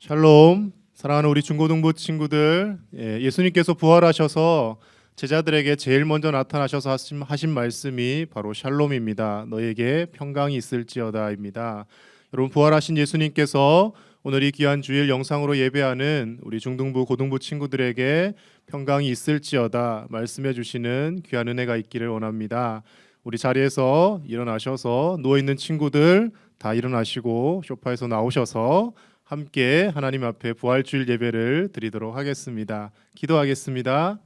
샬롬, 사랑하는 우리 중고등부 친구들, 예수님께서 부활하셔서 제자들에게 제일 먼저 나타나셔서 하신 말씀이 바로 샬롬입니다. 너에게 평강이 있을지어다입니다. 여러분, 부활하신 예수님께서 오늘 이 귀한 주일 영상으로 예배하는 우리 중등부, 고등부 친구들에게 평강이 있을지어다 말씀해 주시는 귀한 은혜가 있기를 원합니다. 우리 자리에서 일어나셔서 누워있는 친구들 다 일어나시고 소파에서 나오셔서 함께 하나님 앞에 부활주일 예배를 드리도록 하겠습니다. 기도하겠습니다.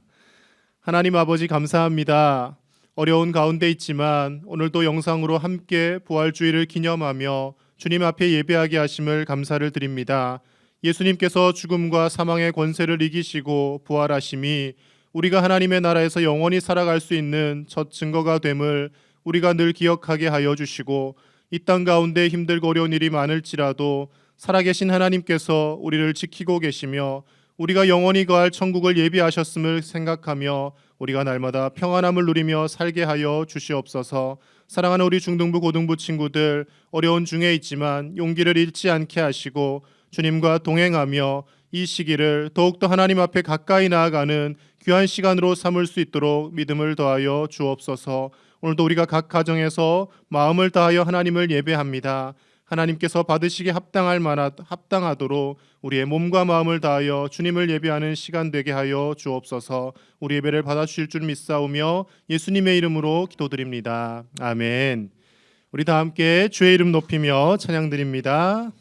하나님 아버지, 감사합니다. 어려운 가운데 있지만 오늘도 영상으로 함께 부활주일을 기념하며 주님 앞에 예배하게 하심을 감사를 드립니다. 예수님께서 죽음과 사망의 권세를 이기시고 부활하심이 우리가 하나님의 나라에서 영원히 살아갈 수 있는 첫 증거가 됨을 우리가 늘 기억하게 하여 주시고, 이 땅 가운데 힘들고 어려운 일이 많을지라도 살아계신 하나님께서 우리를 지키고 계시며 우리가 영원히 거할 천국을 예비하셨음을 생각하며 우리가 날마다 평안함을 누리며 살게 하여 주시옵소서. 사랑하는 우리 중등부, 고등부 친구들, 어려운 중에 있지만 용기를 잃지 않게 하시고 주님과 동행하며 이 시기를 더욱더 하나님 앞에 가까이 나아가는 귀한 시간으로 삼을 수 있도록 믿음을 더하여 주옵소서. 오늘도 우리가 각 가정에서 마음을 다하여 하나님을 예배합니다. 하나님께서 받으시기에 합당하도록 우리의 몸과 마음을 다하여 주님을 예배하는 시간 되게 하여 주옵소서. 우리 예배를 받아주실 줄 믿사오며 예수님의 이름으로 기도드립니다. 아멘. 우리 다 함께 주의 이름 높이며 찬양드립니다.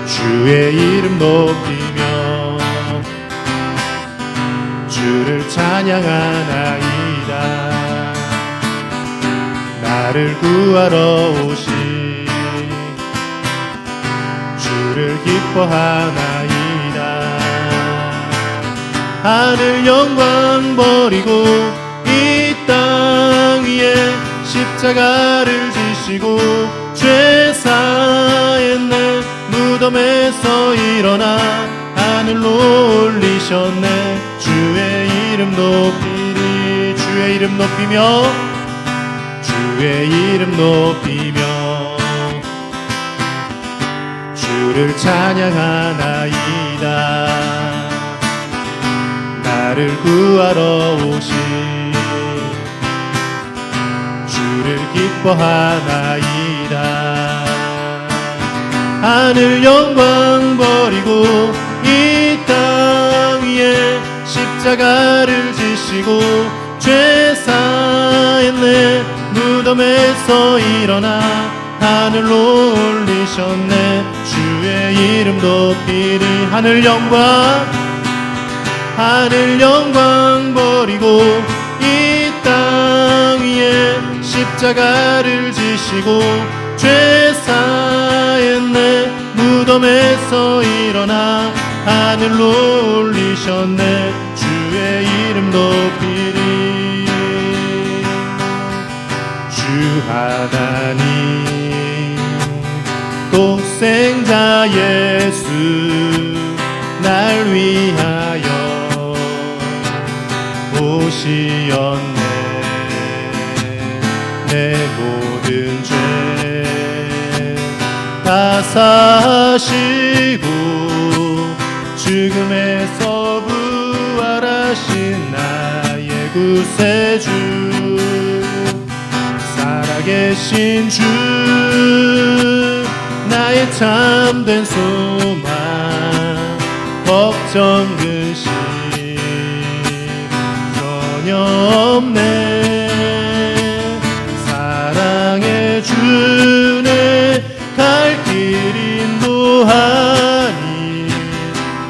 주의 이름 높이며 주를 찬양하나이다. 나를 구하러 오신 주를 기뻐하나이다. 하늘 영광 버리고 이 땅 위에 십자가를 지시고 죄 사했네. 무덤에서 일어나 하늘로 올리셨네. 주의 이름 높이리. 주의 이름 높이며 주의 이름 높이며 주를 찬양하나이다. 나를 구하러 오신 주를 기뻐하나이다. 하늘 영광 버리고 이 땅 위에 십자가를 지시고 죄 사했네. 무덤에서 일어나 하늘로 올리셨네. 주의 이름 높이리. 하늘 영광 버리고 이 땅 위에 십자가를 지시고 죄 사했네. 무덤에서 일어나 하늘로 올리셨네. 주의 이름 높이리. 주 하나님 독생자 예수 날 위하여 오시었네. 내 모든 죄 다 사시고 죽음에서 부활하신 나의 구세주, 살아계신 주, 나의 참된 소망, 걱정 근심 전혀 없네. 사랑해 주네. 갈 길 인도하니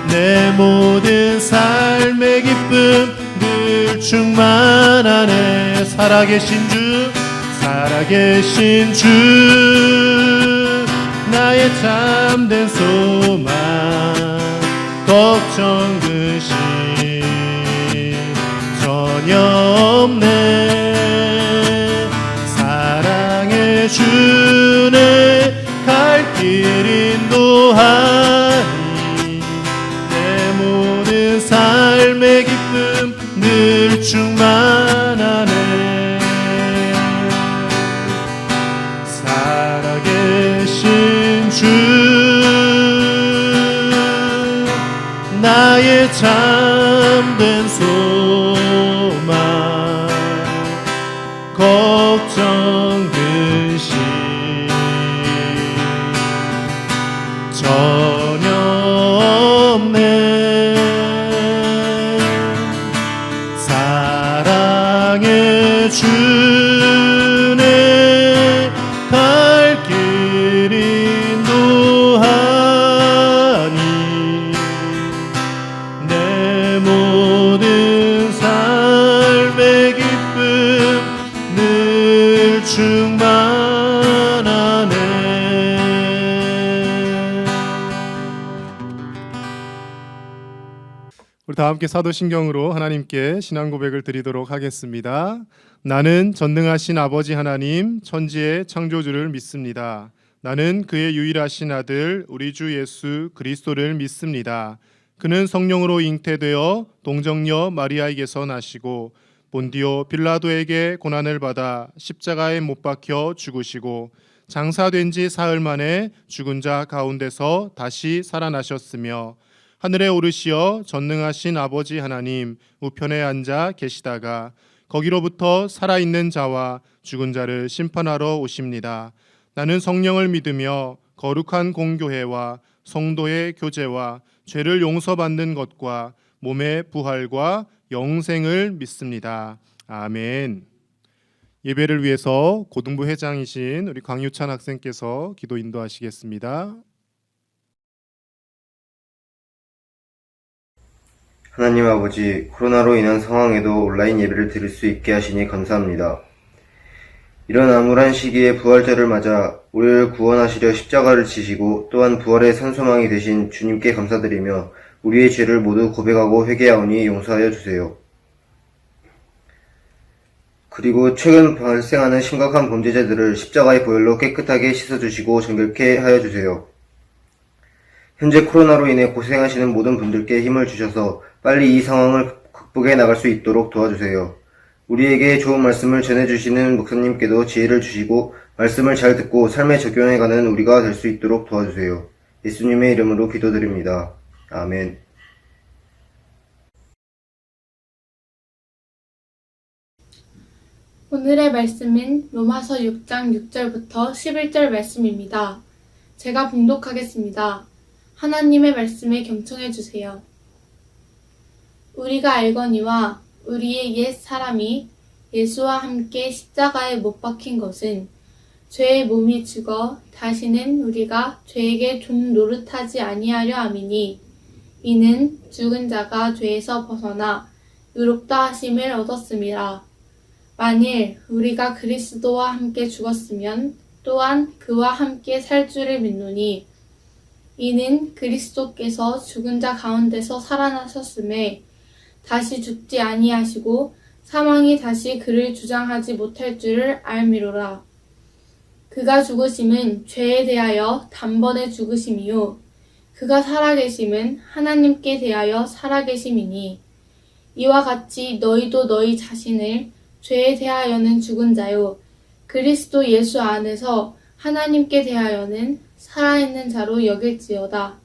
내 모든 삶의 기쁨 늘 충만하네. 살아계신 주, 살아계신 주, 나의 참된 소망, 걱정 근심 전혀 없네. 사랑해 주네. 갈 길 인도하니 내 모든 삶의 기쁨 늘 충만하네. 참된 소망 걱정 근심 전혀 없네. 사랑의 주네 갈 길 인도하니 내 모든 삶의 기쁨 늘 충만하네. 우리 다 함께 사도신경으로 하나님께 신앙 고백을 드리도록 하겠습니다. 나는 전능하신 아버지 하나님 천지의 창조주를 믿습니다. 나는 그의 유일하신 아들 우리 주 예수 그리스도를 믿습니다. 그는 성령으로 잉태되어 동정녀 마리아에게서 나시고 본디오 빌라도에게 고난을 받아 십자가에 못 박혀 죽으시고 장사된 지 사흘 만에 죽은 자 가운데서 다시 살아나셨으며 하늘에 오르시어 전능하신 아버지 하나님 우편에 앉아 계시다가 거기로부터 살아있는 자와 죽은 자를 심판하러 오십니다. 나는 성령을 믿으며 거룩한 공교회와 성도의 교제와 죄를 용서받는 것과 몸의 부활과 영생을 믿습니다. 아멘. 예배를 위해서 고등부 회장이신 우리 강유찬 학생께서 기도 인도하시겠습니다. 하나님 아버지, 코로나로 인한 상황에도 온라인 예배를 드릴 수 있게 하시니 감사합니다. 이런 암울한 시기에 부활절을 맞아 우리를 구원하시려 십자가를 지시고 또한 부활의 산소망이 되신 주님께 감사드리며 우리의 죄를 모두 고백하고 회개하오니 용서하여 주세요. 그리고 최근 발생하는 심각한 범죄자들을 십자가의 보혈로 깨끗하게 씻어주시고 정결케 하여 주세요. 현재 코로나로 인해 고생하시는 모든 분들께 힘을 주셔서 빨리 이 상황을 극복해 나갈 수 있도록 도와주세요. 우리에게 좋은 말씀을 전해주시는 목사님께도 지혜를 주시고 말씀을 잘 듣고 삶에 적용해가는 우리가 될 수 있도록 도와주세요. 예수님의 이름으로 기도드립니다. 아멘. 오늘의 말씀은 로마서 6장 6절부터 11절 말씀입니다. 제가 봉독하겠습니다. 하나님의 말씀에 경청해 주세요. 우리가 알거니와 우리의 옛 사람이 예수와 함께 십자가에 못 박힌 것은 죄의 몸이 죽어 다시는 우리가 죄에게 좀 노릇하지 아니하려 함이니 이는 죽은 자가 죄에서 벗어나 의롭다 하심을 얻었음이라. 만일 우리가 그리스도와 함께 죽었으면 또한 그와 함께 살 줄을 믿노니 이는 그리스도께서 죽은 자 가운데서 살아나셨음에 다시 죽지 아니하시고 사망이 다시 그를 주장하지 못할 줄을 알미로라. 그가 죽으심은 죄에 대하여 단번에 죽으심이요 그가 살아계심은 하나님께 대하여 살아계심이니 이와 같이 너희도 너희 자신을 죄에 대하여는 죽은 자요 그리스도 예수 안에서 하나님께 대하여는 살아있는 자로 여길지어다.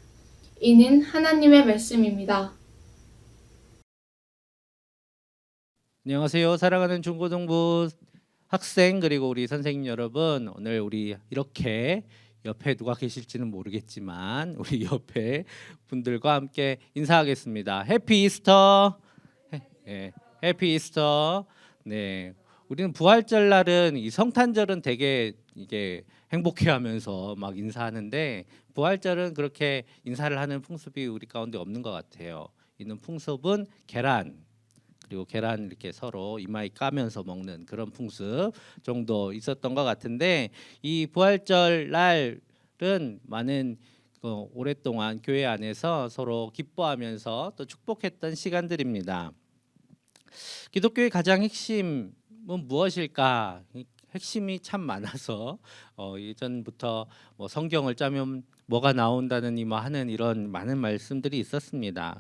이는 하나님의 말씀입니다. 안녕하세요. 사랑하는 중고등부 학생 그리고 우리 선생님 여러분, 오늘 우리 이렇게 옆에 누가 계실지는 모르겠지만 우리 옆에 분들과 함께 인사하겠습니다. 해피 이스터. 해피 이스터. 네, 우리는 부활절 날은 이 성탄절은 되게 이게 행복해하면서 막 인사하는데 부활절은 그렇게 인사를 하는 풍습이 우리 가운데 없는 것 같아요. 있는 풍습은 계란, 그리고 계란 이렇게 서로 이마에 까면서 먹는 그런 풍습 정도 있었던 것 같은데, 이 부활절 날은 많은 오랫동안 교회 안에서 서로 기뻐하면서 또 축복했던 시간들입니다. 기독교의 가장 핵심은 무엇일까? 핵심이 참 많아서 예전부터 뭐 성경을 짜면 뭐가 나온다느니 뭐 하는 이런 많은 말씀들이 있었습니다.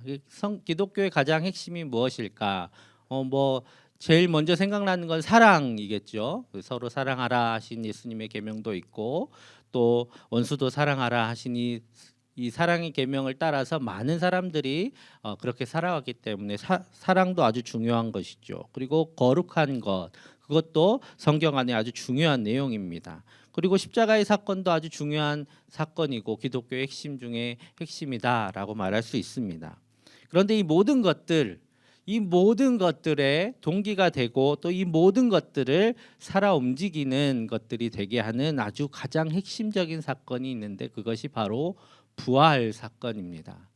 기독교의 가장 핵심이 무엇일까? 뭐 제일 먼저 생각나는 건 사랑이겠죠. 서로 사랑하라 하신 예수님의 계명도 있고 또 원수도 사랑하라 하시니 이 사랑의 계명을 따라서 많은 사람들이 그렇게 살아왔기 때문에 사랑도 아주 중요한 것이죠. 그리고 거룩한 것, 그것도 성경 안에 아주 중요한 내용입니다. 그리고 십자가의 사건도 아주 중요한 사건이고 기독교의 핵심 중에 핵심이다라고 말할 수 있습니다. 그런데 이 모든 것들의 동기가 되고 또 이 모든 것들을 살아 움직이는 것들이 되게 하는 아주 가장 핵심적인 사건이 있는데 그것이 바로 부활 사건입니다.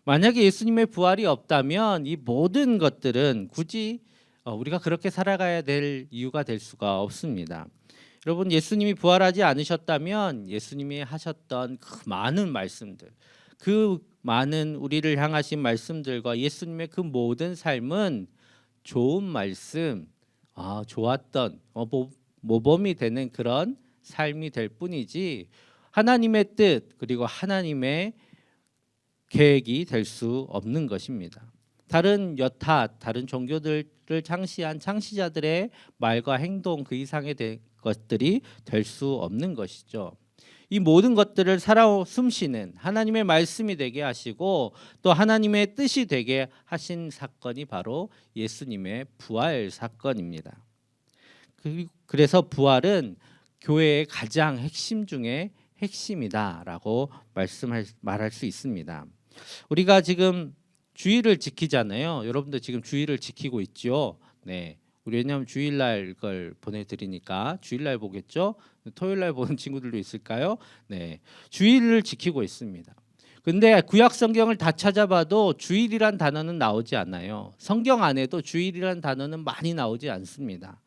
만약에 예수님의 부활이 없다면 이 모든 것들은 굳이 우리가 그렇게 살아가야 될 이유가 될 수가 없습니다. 여러분, 예수님이 부활하지 않으셨다면 예수님이 하셨던 그 많은 말씀들, 그 많은 우리를 향하신 말씀들과 예수님의 그 모든 삶은 좋은 말씀, 좋았던 모범이 되는 그런 삶이 될 뿐이지 하나님의 뜻 그리고 하나님의 계획이 될 수 없는 것입니다. 다른 종교들을 창시한 창시자들의 말과 행동 그 이상의 것들이 될 수 없는 것이죠. 이 모든 것들을 살아 숨쉬는 하나님의 말씀이 되게 하시고 또 하나님의 뜻이 되게 하신 사건이 바로 예수님의 부활 사건입니다. 그래서 부활은 교회의 가장 핵심 중에 핵심이다라고 말할 수 있습니다. 우리가 지금 주일을 지키잖아요. 여러분들 지금 주일을 지키고 있죠. 네. 우리 왜냐하면 주일날 걸 보내드리니까 주일날 보겠죠. 토요일날 보는 친구들도 있을까요? 네, 주일을 지키고 있습니다. 근데 구약 성경을 다 찾아봐도 주일이란 단어는 나오지 않아요. 성경 안에도 주일이란 단어는 많이 나오지 않습니다.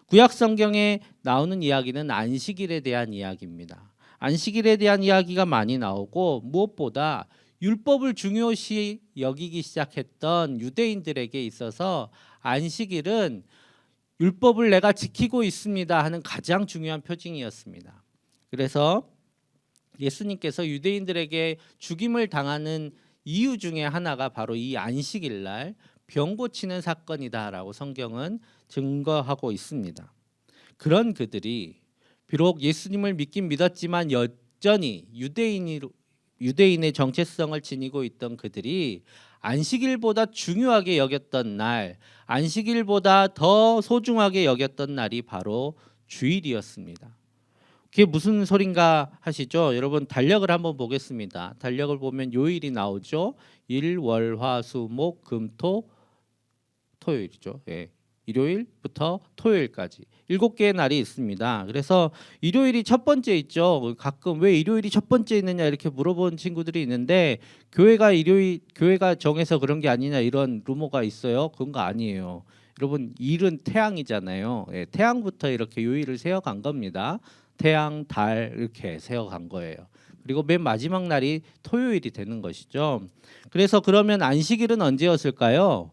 구약 성경에 나오는 이야기는 안식일에 대한 이야기입니다. 안식일에 대한 이야기가 많이 나오고 무엇보다 율법을 중요시 여기기 시작했던 유대인들에게 있어서 안식일은 율법을 내가 지키고 있습니다 하는 가장 중요한 표징이었습니다. 그래서 예수님께서 유대인들에게 죽임을 당하는 이유 중에 하나가 바로 이 안식일 날 병 고치는 사건이다라고 성경은 증거하고 있습니다. 그런 그들이 비록 예수님을 믿긴 믿었지만 여전히 유대인의 정체성을 지니고 있던 그들이 안식일보다 중요하게 여겼던 날, 안식일보다 더 소중하게 여겼던 날이 바로 주일이었습니다. 그게 무슨 소린가 하시죠? 여러분 달력을 한번 보겠습니다. 달력을 보면 요일이 나오죠. 일, 월, 화, 수, 목, 금, 토, 토요일이죠. 예. 일요일부터 토요일까지 7개의 날이 있습니다. 그래서 일요일이 첫 번째 있죠. 가끔 왜 일요일이 첫 번째 있느냐 이렇게 물어보는 친구들이 있는데 교회가 정해서 그런 게 아니냐 이런 루머가 있어요. 그런 거 아니에요. 여러분 일은 태양이잖아요. 예, 태양부터 이렇게 요일을 세어간 겁니다. 태양, 달 이렇게 세어간 거예요. 그리고 맨 마지막 날이 토요일이 되는 것이죠. 그래서 그러면 안식일은 언제였을까요?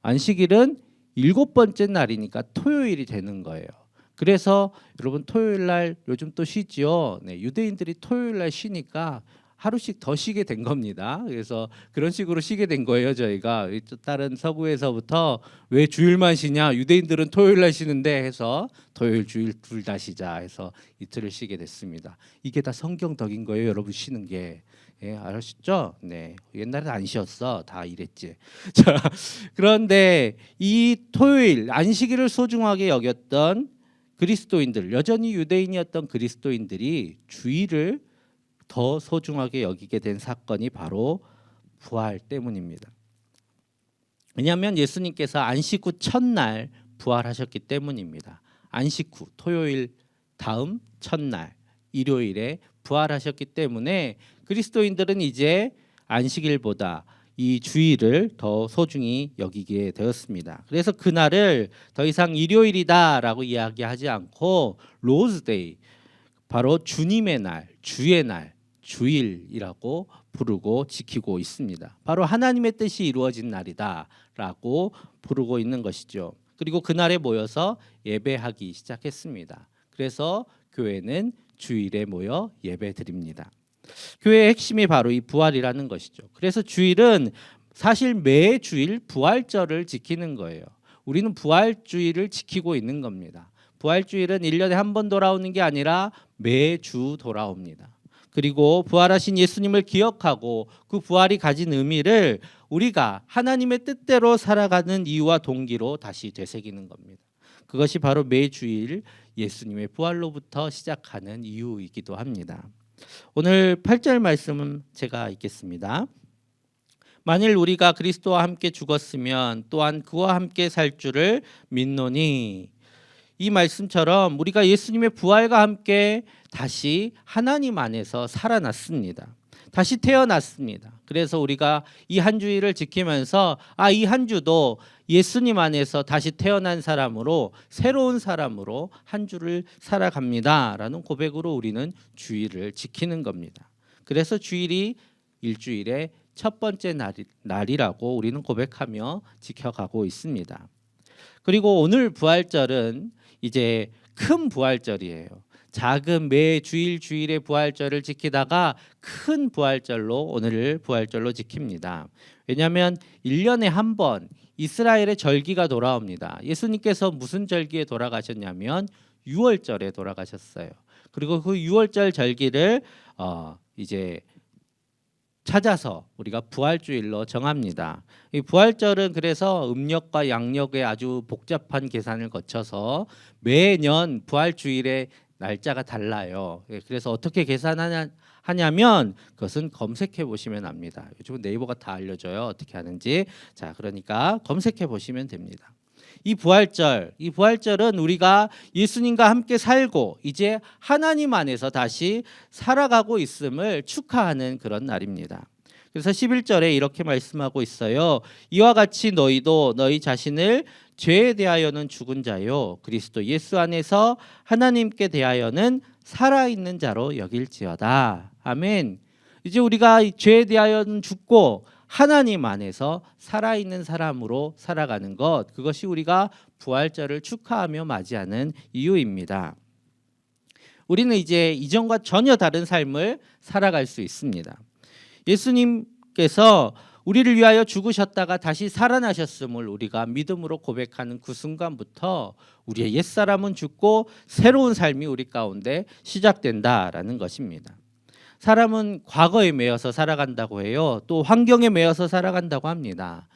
안식일은 7번째 날이니까 토요일이 되는 거예요. 그래서 여러분 토요일 날 요즘 또 쉬지요. 네, 유대인들이 토요일 날 쉬니까 하루씩 더 쉬게 된 겁니다. 그래서 그런 식으로 쉬게 된 거예요. 저희가 다른 서구에서부터 왜 주일만 쉬냐? 유대인들은 토요일 날 쉬는데 해서 토요일 주일 둘 다 쉬자 해서 이틀을 쉬게 됐습니다. 이게 다 성경 덕인 거예요. 여러분 쉬는 게. 예, 아셨죠? 네, 옛날에 안 쉬었어. 다 이랬지. 자, 그런데 이 토요일 안식일을 소중하게 여겼던 그리스도인들, 여전히 유대인이었던 그리스도인들이 주일을 더 소중하게 여기게 된 사건이 바로 부활 때문입니다. 왜냐하면 예수님께서 안식 후 첫날 부활하셨기 때문입니다. 안식 후 토요일 다음 첫날 일요일에 부활하셨기 때문에 그리스도인들은 이제 안식일보다 이 주일을 더 소중히 여기게 되었습니다. 그래서 그날을 더 이상 일요일이다라고 이야기하지 않고 로즈데이, 바로 주님의 날, 주의 날, 주일이라고 부르고 지키고 있습니다. 바로 하나님의 뜻이 이루어진 날이다라고 부르고 있는 것이죠. 그리고 그날에 모여서 예배하기 시작했습니다. 그래서 교회는 주일에 모여 예배드립니다. 교회의 핵심이 바로 이 부활이라는 것이죠. 그래서 주일은 사실 매 주일 부활절을 지키는 거예요. 우리는 부활주일을 지키고 있는 겁니다. 부활주일은 1년에 한 번 돌아오는 게 아니라 매주 돌아옵니다. 그리고 부활하신 예수님을 기억하고 그 부활이 가진 의미를 우리가 하나님의 뜻대로 살아가는 이유와 동기로 다시 되새기는 겁니다. 그것이 바로 매주일 예수님의 부활로부터 시작하는 이유이기도 합니다. 오늘 8절 말씀은 제가 읽겠습니다. 만일 우리가 그리스도와 함께 죽었으면 또한 그와 함께 살 줄을 믿노니. 이 말씀처럼 우리가 예수님의 부활과 함께 다시 하나님 안에서 살아났습니다. 다시 태어났습니다. 그래서 우리가 이 한 주일을 지키면서 이 한 주도 예수님 안에서 다시 태어난 사람으로, 새로운 사람으로 한 주를 살아갑니다라는 고백으로 우리는 주일을 지키는 겁니다. 그래서 주일이 일주일의 첫 번째 날이라고 우리는 고백하며 지켜가고 있습니다. 그리고 오늘 부활절은 이제 큰 부활절이에요. 작은 매 주일의 부활절을 지키다가 큰 부활절로 오늘을 부활절로 지킵니다. 왜냐하면 1년에 한 번 이스라엘의 절기가 돌아옵니다. 예수님께서 무슨 절기에 돌아가셨냐면 6월절에 돌아가셨어요. 그리고 그 6월절 절기를 이제 찾아서 우리가 부활주일로 정합니다. 이 부활절은 그래서 음력과 양력의 아주 복잡한 계산을 거쳐서 매년 부활주일의 날짜가 달라요. 그래서 어떻게 계산하냐면 그것은 검색해 보시면 압니다. 요즘은 네이버가 다 알려줘요. 어떻게 하는지. 자, 그러니까 검색해 보시면 됩니다. 이 부활절은 우리가 예수님과 함께 살고 이제 하나님 안에서 다시 살아가고 있음을 축하하는 그런 날입니다. 그래서 11절에 이렇게 말씀하고 있어요. 이와 같이 너희도 너희 자신을 죄에 대하여는 죽은 자요 그리스도 예수 안에서 하나님께 대하여는 살아있는 자로 여길지어다. 아멘. 이제 우리가 죄에 대하여는 죽고 하나님 안에서 살아있는 사람으로 살아가는 것, 그것이 우리가 부활절을 축하하며 맞이하는 이유입니다. 우리는 이제 이전과 전혀 다른 삶을 살아갈 수 있습니다. 예수님께서 우리를 위하여 죽으셨다가 다시 살아나셨음을 우리가 믿음으로 고백하는 그 순간부터 우리의 옛사람은 죽고 새로운 삶이 우리 가운데 시작된다라는 것입니다. 사람은 과거에 매여서 살아간다고 해요. 또 환경에 매여서 살아간다고 합니다.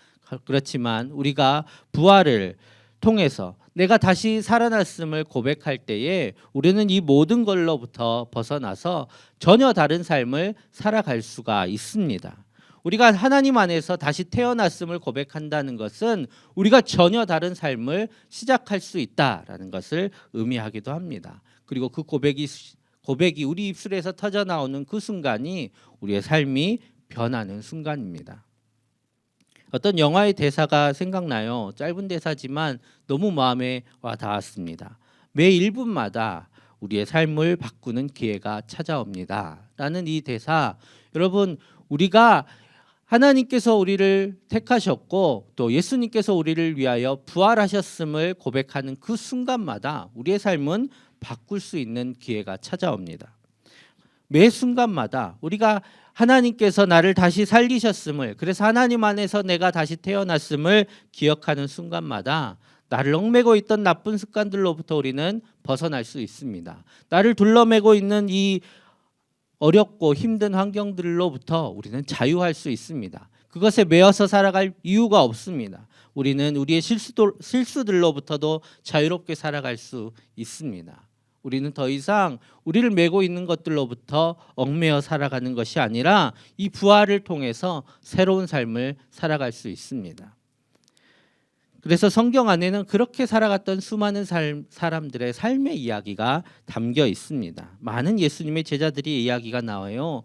그렇지만 우리가 부활을 통해서 내가 다시 살아났음을 고백할 때에 우리는 이 모든 걸로부터 벗어나서 전혀 다른 삶을 살아갈 수가 있습니다. 우리가 하나님 안에서 다시 태어났음을 고백한다는 것은 우리가 전혀 다른 삶을 시작할 수 있다라는 것을 의미하기도 합니다. 그리고 그 고백이 우리 입술에서 터져 나오는 그 순간이 우리의 삶이 변하는 순간입니다. 어떤 영화의 대사가 생각나요. 짧은 대사지만 너무 마음에 와 닿았습니다. 매 1분마다 우리의 삶을 바꾸는 기회가 찾아옵니다. 라는 이 대사, 여러분, 우리가 하나님께서 우리를 택하셨고 또 예수님께서 우리를 위하여 부활하셨음을 고백하는 그 순간마다 우리의 삶은 바꿀 수 있는 기회가 찾아옵니다. 매 순간마다 우리가 하나님께서 나를 다시 살리셨음을, 그래서 하나님 안에서 내가 다시 태어났음을 기억하는 순간마다 나를 얽매고 있던 나쁜 습관들로부터 우리는 벗어날 수 있습니다. 나를 둘러매고 있는 이 어렵고 힘든 환경들로부터 우리는 자유할 수 있습니다. 그것에 매여서 살아갈 이유가 없습니다. 우리는 우리의 실수들로부터도 자유롭게 살아갈 수 있습니다. 우리는 더 이상 우리를 메고 있는 것들로부터 얽매여 살아가는 것이 아니라 이 부활을 통해서 새로운 삶을 살아갈 수 있습니다. 그래서 성경 안에는 그렇게 살아갔던 수많은 사람들의 삶의 이야기가 담겨 있습니다. 많은 예수님의 제자들이 이야기가 나와요.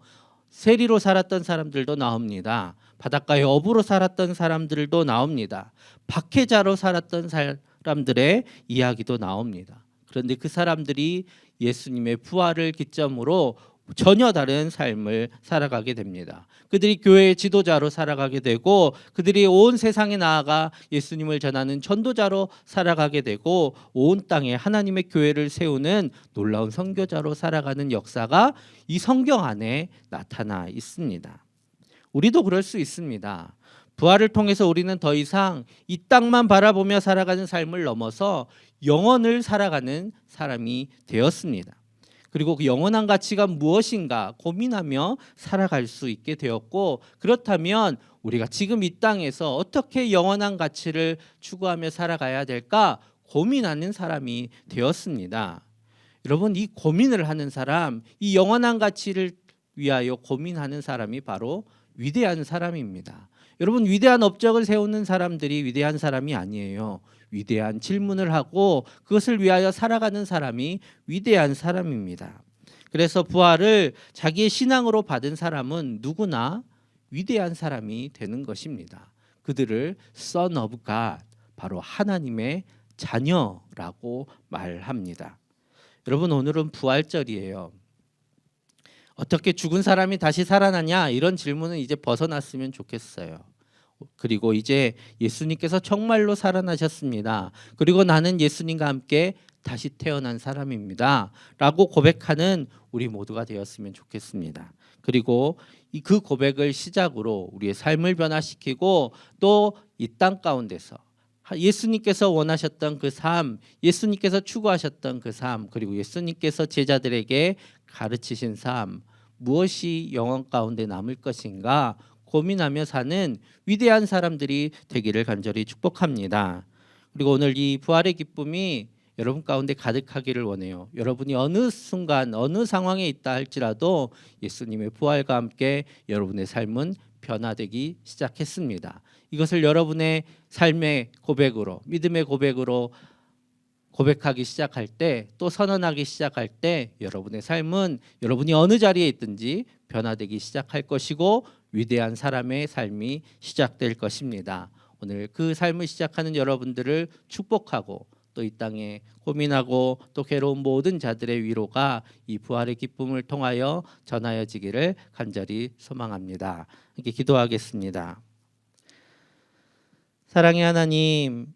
세리로 살았던 사람들도 나옵니다. 바닷가에 어부로 살았던 사람들도 나옵니다. 박해자로 살았던 사람들의 이야기도 나옵니다. 그런데 그 사람들이 예수님의 부활을 기점으로 전혀 다른 삶을 살아가게 됩니다. 그들이 교회의 지도자로 살아가게 되고 그들이 온 세상에 나아가 예수님을 전하는 전도자로 살아가게 되고 온 땅에 하나님의 교회를 세우는 놀라운 선교자로 살아가는 역사가 이 성경 안에 나타나 있습니다. 우리도 그럴 수 있습니다. 부활을 통해서 우리는 더 이상 이 땅만 바라보며 살아가는 삶을 넘어서 영원을 살아가는 사람이 되었습니다. 그리고 그 영원한 가치가 무엇인가 고민하며 살아갈 수 있게 되었고, 그렇다면 우리가 지금 이 땅에서 어떻게 영원한 가치를 추구하며 살아가야 될까 고민하는 사람이 되었습니다. 여러분, 이 고민을 하는 사람, 이 영원한 가치를 위하여 고민하는 사람이 바로 위대한 사람입니다. 여러분, 위대한 업적을 세우는 사람들이 위대한 사람이 아니에요. 위대한 질문을 하고 그것을 위하여 살아가는 사람이 위대한 사람입니다. 그래서 부활을 자기의 신앙으로 받은 사람은 누구나 위대한 사람이 되는 것입니다. 그들을 Son of God, 바로 하나님의 자녀라고 말합니다. 여러분, 오늘은 부활절이에요. 어떻게 죽은 사람이 다시 살아나냐, 이런 질문은 이제 벗어났으면 좋겠어요. 그리고 이제 예수님께서 정말로 살아나셨습니다. 그리고 나는 예수님과 함께 다시 태어난 사람입니다 라고 고백하는 우리 모두가 되었으면 좋겠습니다. 그리고 그 고백을 시작으로 우리의 삶을 변화시키고 또 이 땅 가운데서 예수님께서 원하셨던 그 삶, 예수님께서 추구하셨던 그 삶, 그리고 예수님께서 제자들에게 가르치신 삶, 무엇이 영원 가운데 남을 것인가 고민하며 사는 위대한 사람들이 되기를 간절히 축복합니다. 그리고 오늘 이 부활의 기쁨이 여러분 가운데 가득하기를 원해요. 여러분이 어느 순간 어느 상황에 있다 할지라도 예수님의 부활과 함께 여러분의 삶은 변화되기 시작했습니다. 이것을 여러분의 삶의 고백으로, 믿음의 고백으로 고백하기 시작할 때, 또 선언하기 시작할 때 여러분의 삶은 여러분이 어느 자리에 있든지 변화되기 시작할 것이고 위대한 사람의 삶이 시작될 것입니다. 오늘 그 삶을 시작하는 여러분들을 축복하고 또 이 땅에 고민하고 또 괴로운 모든 자들의 위로가 이 부활의 기쁨을 통하여 전하여지기를 간절히 소망합니다. 함께 기도하겠습니다. 사랑의 하나님,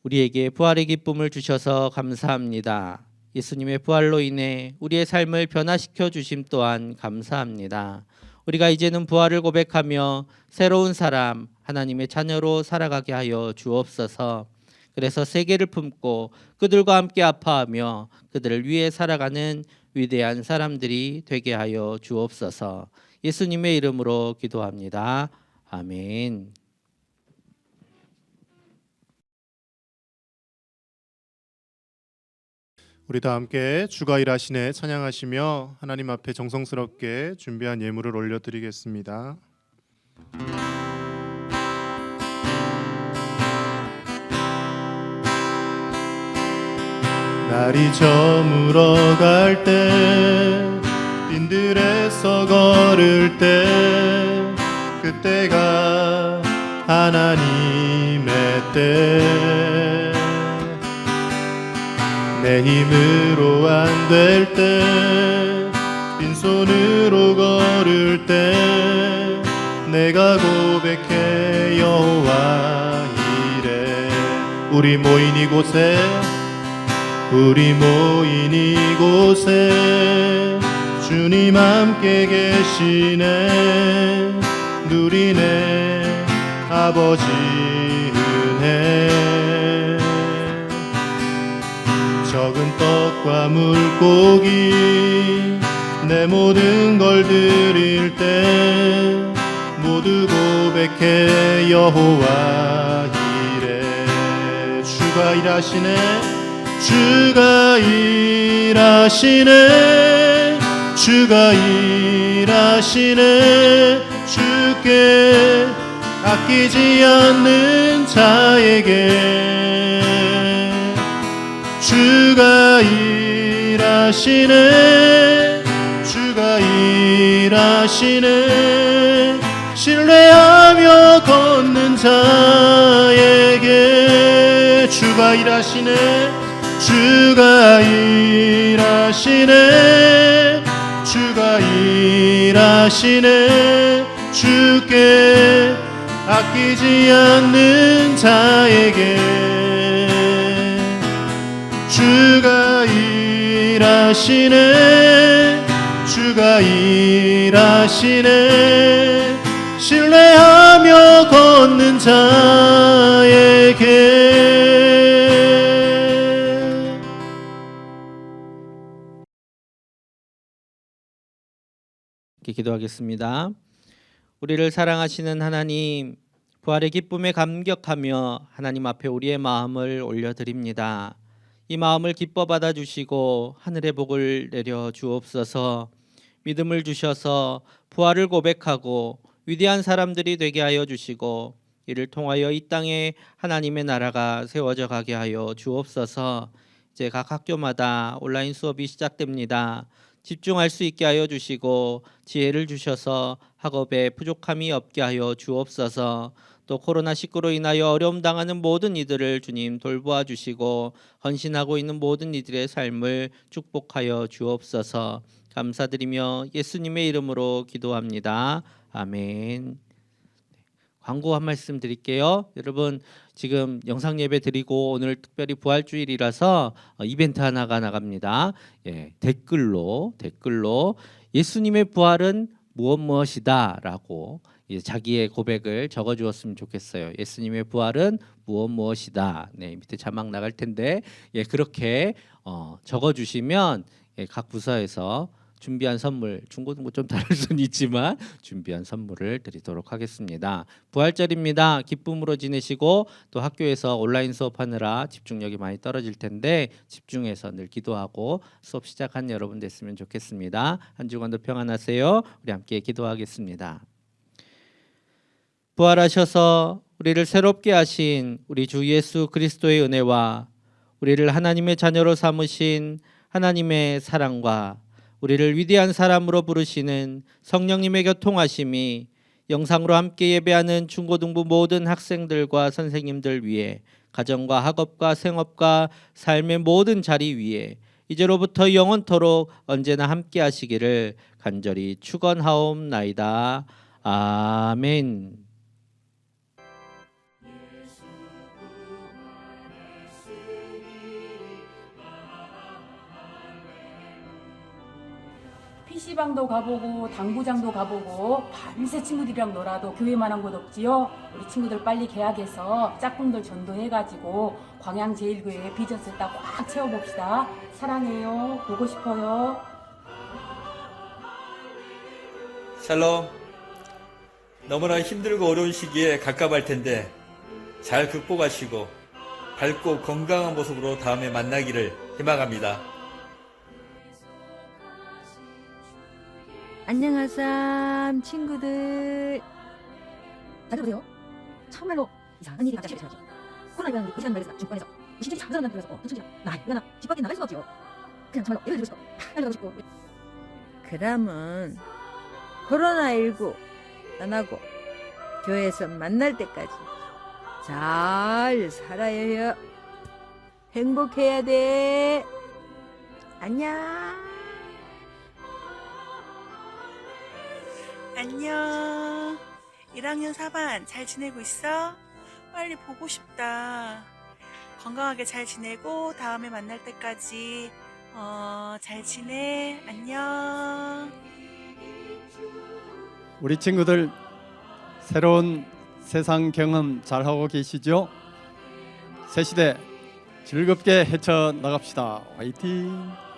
우리에게 부활의 기쁨을 주셔서 감사합니다. 예수님의 부활로 인해 우리의 삶을 변화시켜 주심 또한 감사합니다. 우리가 이제는 부활을 고백하며 새로운 사람, 하나님의 자녀로 살아가게 하여 주옵소서. 그래서 세계를 품고 그들과 함께 아파하며 그들을 위해 살아가는 위대한 사람들이 되게 하여 주옵소서. 예수님의 이름으로 기도합니다. 아멘. 우리 다 함께 주가 일하시네 찬양하시며 하나님 앞에 정성스럽게 준비한 예물을 올려드리겠습니다. 날이 저물어 갈 때, 빈들에서 걸을 때, 그때가 하나님의 때. 내 힘으로 안 될 때, 빈손으로 걸을 때, 내가 고백해 여호와 이래. 우리 모인 이곳에 주님 함께 계시네. 누리네 아버지 은혜. 적은 떡과 물고기 내 모든 걸 드릴 때 모두 고백해 여호와 이래. 주가 일하시네. 주가 일하시네. 주가 일하시네. 주께 아끼지 않는 자에게 주가 일하시네. 주가 일하시네. 신뢰하며 걷는 자에게 주가 일하시네. 주가 일하시네. 주가 일하시네. 주께 아끼지 않는 자에게 주가 일하시네. 주가 일하시네. 신뢰하며 걷는 자에게 이렇게 기도하겠습니다. 우리를 사랑하시는 하나님, 부활의 기쁨에 감격하며 하나님 앞에 우리의 마음을 올려드립니다. 이 마음을 기뻐 받아주시고 하늘의 복을 내려 주옵소서. 믿음을 주셔서 부활을 고백하고 위대한 사람들이 되게 하여 주시고 이를 통하여 이 땅에 하나님의 나라가 세워져 가게 하여 주옵소서. 이제 각 학교마다 온라인 수업이 시작됩니다. 집중할 수 있게 하여 주시고 지혜를 주셔서 학업에 부족함이 없게 하여 주옵소서. 또 코로나19로 인하여 어려움 당하는 모든 이들을 주님 돌보아 주시고 헌신하고 있는 모든 이들의 삶을 축복하여 주옵소서. 감사드리며 예수님의 이름으로 기도합니다. 아멘. 광고 한 말씀 드릴게요. 여러분 지금 영상 예배 드리고 오늘 특별히 부활주일이라서 이벤트 하나가 나갑니다. 댓글로 예수님의 부활은 무엇이다라고 자기의 고백을 적어주었으면 좋겠어요. 예수님의 부활은 무엇이다. 밑에 자막 나갈 텐데 그렇게 적어주시면 각 부서에서 준비한 선물, 중고등부 좀 다를 수는 있지만 준비한 선물을 드리도록 하겠습니다. 부활절입니다. 기쁨으로 지내시고 또 학교에서 온라인 수업하느라 집중력이 많이 떨어질 텐데 집중해서 늘 기도하고 수업 시작한 여러분 됐으면 좋겠습니다. 한 주간도 평안하세요. 우리 함께 기도하겠습니다. 부활하셔서 우리를 새롭게 하신 우리 주 예수 그리스도의 은혜와 우리를 하나님의 자녀로 삼으신 하나님의 사랑과 우리를 위대한 사람으로 부르시는 성령님의 교통하심이 영상으로 함께 예배하는 중고등부 모든 학생들과 선생님들 위해 가정과 학업과 생업과 삶의 모든 자리 위에 이제로부터 영원토록 언제나 함께 하시기를 간절히 축원하옵나이다. 아멘. PC방도 가보고 당구장도 가보고 밤새 친구들이랑 놀아도 교회만한 곳 없지요? 우리 친구들 빨리 개학해서 짝꿍들 전도해가지고 광양제일교회 비전 센터 꽉 채워봅시다. 사랑해요. 보고 싶어요. 샬롬. 너무나 힘들고 어려운 시기에 갑갑할 텐데 잘 극복하시고 밝고 건강한 모습으로 다음에 만나기를 희망합니다. 안녕하삼 친구들. 다들 보세요. 정말로 이상한 일이 갑자기 생겨서 코로나19라는 게 의사는 말에서 중권에서 신체적인 잠자는 남편에서 어떤 소리야. 나 이거나 집 밖에 나갈 수가 없지요. 그냥 정말로 예를 들고 싶어. 다 날아가고 싶고. 그러면 코로나19 떠나고 교회에서 만날 때까지 잘 살아야 해요. 행복해야 돼. 안녕. 안녕. 1학년 4반 잘 지내고 있어? 빨리 보고 싶다. 건강하게 잘 지내고 다음에 만날 때까지 잘 지내. 안녕. 우리 친구들 새로운 세상 경험 잘하고 계시죠? 새 시대 즐겁게 헤쳐나갑시다. 화이팅!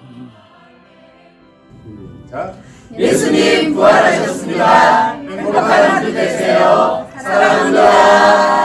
자, 예수님 부활하셨습니다. 행복한 하루 되세요. 사랑합니다.